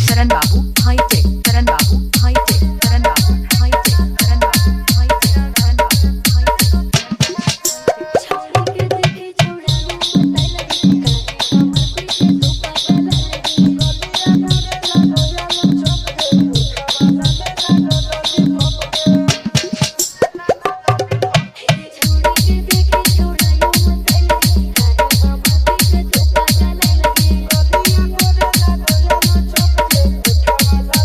Karan Babu, high tech. Karan Babu, high tech. Karan Babu, high tech. Karan Babu, high tech. Karan Babu, high tech. छोड़ के देखे छोड़ा लो बताई लगी काहे हमर पीछे तो पागल लगी गोलियां मारे ला गोया लो चौक दे उठावा ला ला लो छोड़ के देखे छोड़ा लो बताई लगी काहे हमर पीछे तो पागल लगी गोलियां मारे ला गोया लो चौक दे उठावा ला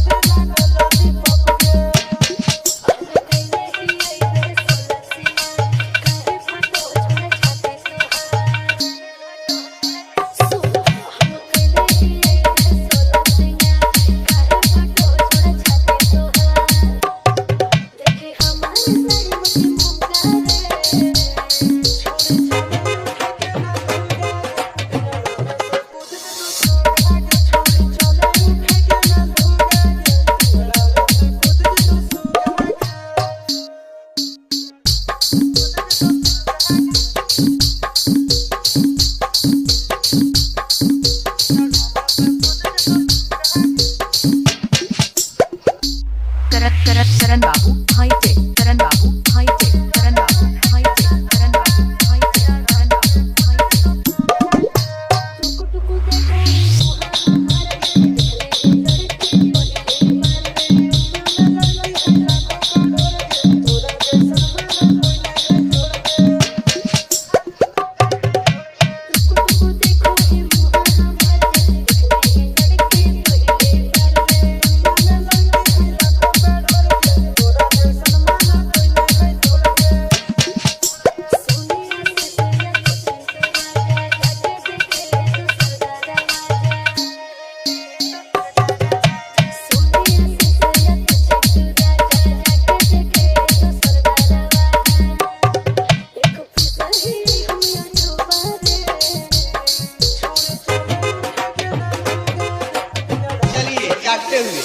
Karan Babu, high tech. Karan Babu, high tech. Karan Babu, high tech. Karan Babu, high tech. Karan Babu, high tech. टुकु टुकु देखो हमारा दिखले लड़की बोले मारे लड़की हल्ला को तोरा के सलमान टुकु टुकु देखो हमारा दिखले लड़की बोले चलिए जागते हुए